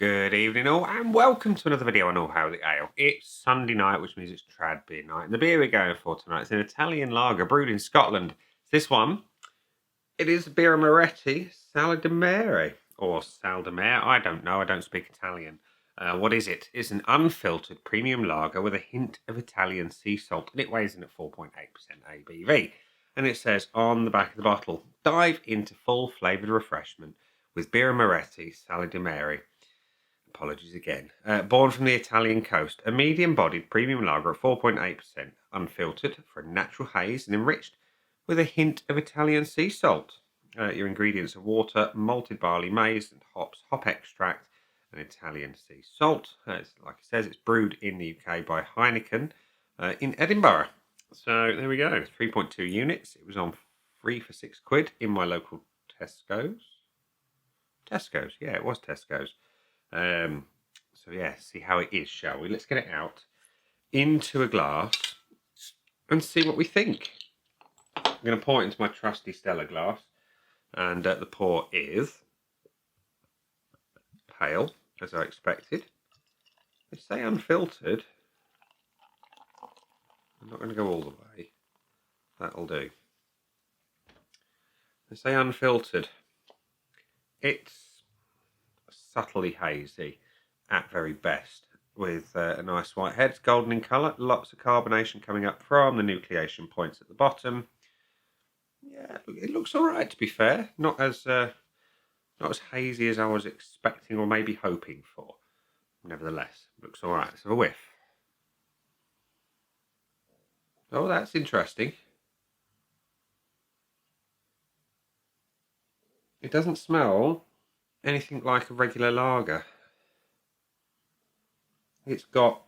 Good evening all and welcome to another video on All Hail the Ale. It's Sunday night, which means it's trad beer night, and the beer we're going for tonight is an Italian lager brewed in Scotland. This one, it is BIRRA Moretti Sal di Mare, or Sal di Mare, I don't know, I don't speak Italian. What is it? It's an unfiltered premium lager with a hint of Italian sea salt, and it weighs in at 4.8% ABV. And it says on the back of the bottle, dive into full flavoured refreshment with BIRRA Moretti Sal di Mare. Apologies again. Born from the Italian coast, a medium-bodied premium lager at 4.8%, unfiltered for a natural haze and enriched with a hint of Italian sea salt. Your ingredients are water, malted barley, maize, and hops, hop extract, and Italian sea salt. Like it says, it's brewed in the UK by Heineken in Edinburgh. So there we go, 3.2 units. It was on free for £6 in my local Tesco's. Yeah, it was Tesco's. So yeah, see how it is, shall we? Let's get it out into a glass and see what we think. I'm going to pour it into my trusty Stella glass, and the pour is pale, as I expected. They say unfiltered. I'm not going to go all the way. That'll do. They say unfiltered. It's subtly hazy at very best, with a nice white head. It's golden in colour, lots of carbonation coming up from the nucleation points at the bottom. Yeah, it looks all right, to be fair. Not as hazy as I was expecting or maybe hoping for. Nevertheless, looks all right. Let's have a whiff. Oh, that's interesting. It doesn't smell anything like a regular lager. It's got,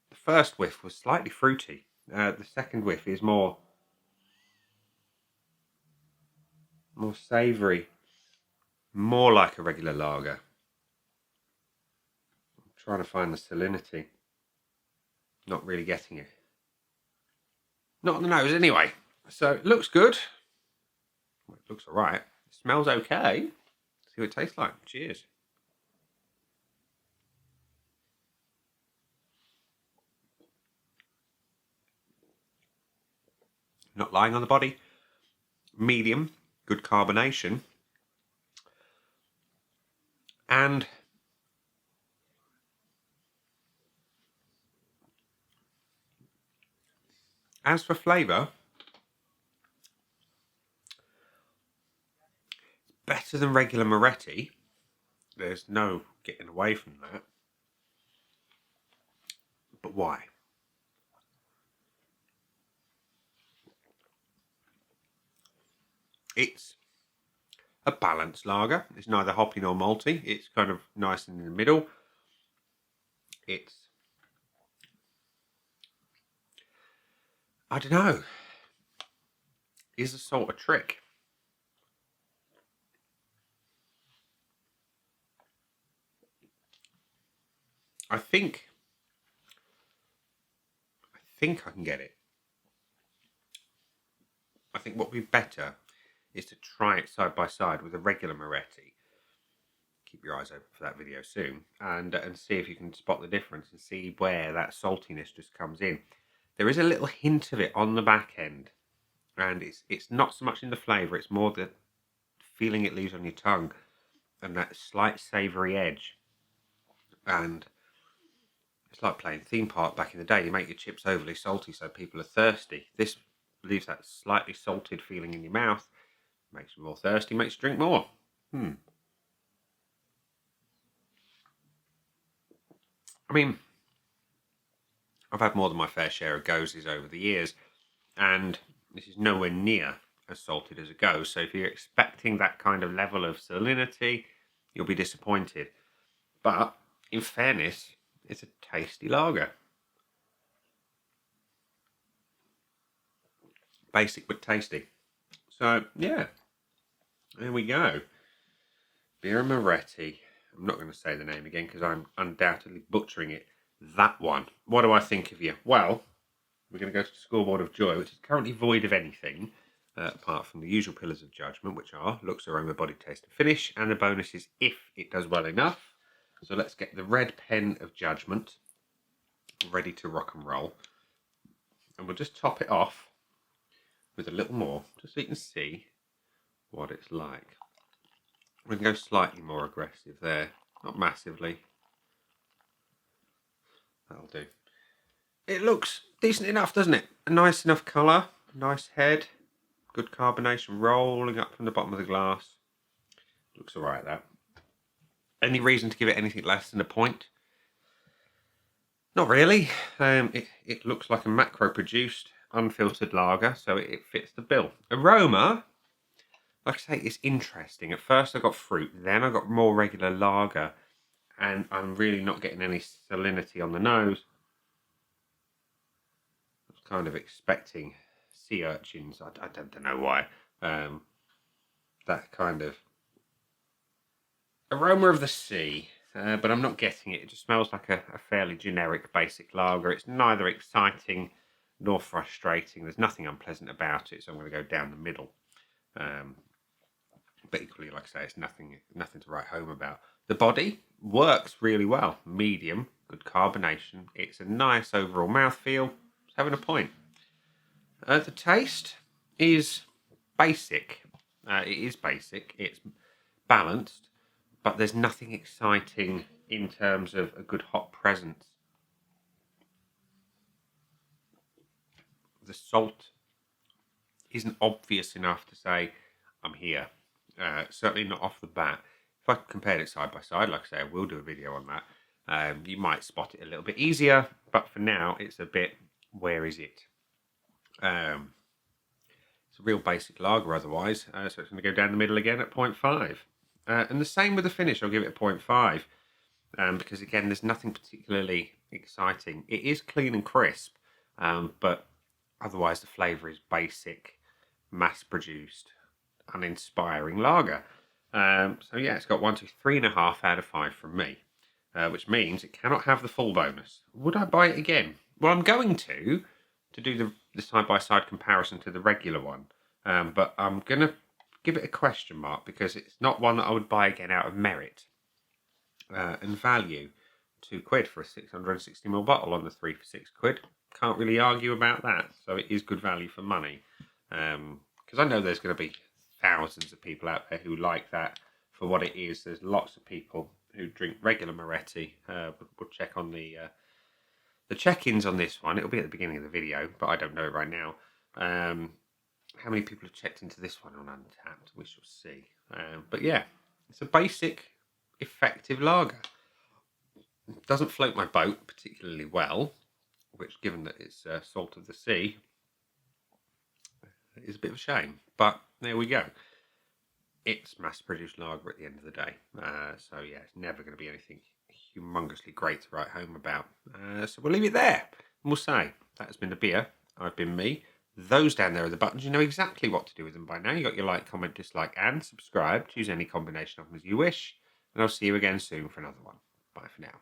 the first whiff was slightly fruity. The second whiff is more savoury, more like a regular lager. I'm trying to find the salinity. Not really getting it. Not on the nose anyway. So it looks good. Well, it looks alright. It smells okay. See what it tastes like. Cheers. Not lying on the body. Medium. Good carbonation. And as for flavour, it's better than regular Moretti. There's no getting away from that. But why? It's a balanced lager. It's neither hoppy nor malty. It's kind of nice in the middle. I don't know. Is the salt a trick? I think I can get it. I think what would be better is to try it side by side with a regular Moretti. Keep your eyes open for that video soon, and see if you can spot the difference and see where that saltiness just comes in. There is a little hint of it on the back end, and it's not so much in the flavour, it's more the feeling it leaves on your tongue and that slight savoury edge. And it's like playing theme park back in the day. You make your chips overly salty so people are thirsty. This leaves that slightly salted feeling in your mouth, makes you more thirsty, makes you drink more. I mean, I've had more than my fair share of gozes over the years, and this is nowhere near as salted as a goze. So if you're expecting that kind of level of salinity, you'll be disappointed. But in fairness, it's a tasty lager. Basic but tasty. So yeah, there we go. BIRRA Moretti. I'm not going to say the name again because I'm undoubtedly butchering it. That one. What do I think of you? Well, we're going to go to the scoreboard of joy, which is currently void of anything apart from the usual pillars of judgment, which are looks, aroma, body, taste, and finish, and the bonus is if it does well enough. So let's get the red pen of judgment ready to rock and roll. And we'll just top it off with a little more, just so you can see what it's like. We can go slightly more aggressive there, not massively. That'll do. It looks decent enough, doesn't it? A nice enough colour, nice head, good carbonation rolling up from the bottom of the glass. Looks alright, that. Any reason to give it anything less than a point? Not really. It looks like a macro-produced, unfiltered lager, so it fits the bill. Aroma, like I say, it's interesting. At first I got fruit, then I got more regular lager, and I'm really not getting any salinity on the nose. I was kind of expecting sea urchins. I don't know why. That kind of aroma of the sea, but I'm not getting it. It just smells like a fairly generic basic lager. It's neither exciting nor frustrating. There's nothing unpleasant about it, so I'm going to go down the middle. But equally, like I say, it's nothing to write home about. The body works really well. Medium, good carbonation. It's a nice overall mouthfeel. It's having a point. The taste is basic. It is basic. It's balanced, but there's nothing exciting in terms of a good hop presence. The salt isn't obvious enough to say, I'm here. Certainly not off the bat. If I compared it side by side, like I say, I will do a video on that. You might spot it a little bit easier, but for now, it's a bit, where is it? It's a real basic lager otherwise, so it's going to go down the middle again at 0.5. And the same with the finish, I'll give it a 0.5, because again, there's nothing particularly exciting. It is clean and crisp, but otherwise the flavour is basic, mass-produced, uninspiring lager. So yeah, it's got 3.5 out of 5 from me, which means it cannot have the full bonus. Would I buy it again? Well, I'm going to do the side-by-side comparison to the regular one, but I'm going to give it a question mark because it's not one that I would buy again out of merit and value. £2 for a 660ml bottle on the 3 for £6. Can't really argue about that. So it is good value for money, because I know there's going to be thousands of people out there who like that for what it is. There's lots of people who drink regular Moretti. We'll check on the check-ins on this one. It'll be at the beginning of the video, but I don't know it right now. How many people have checked into this one on Untapped? We shall see. But yeah, it's a basic, effective lager. It doesn't float my boat particularly well, which, given that it's salt of the sea, is a bit of a shame. But there we go. It's mass-produced lager at the end of the day. So yeah, it's never going to be anything humongously great to write home about. So we'll leave it there. And we'll say, that has been the beer. I've been me. Those down there are the buttons. You know exactly what to do with them by now. You got your like, comment, dislike, and subscribe. Choose any combination of them as you wish. And I'll see you again soon for another one. Bye for now.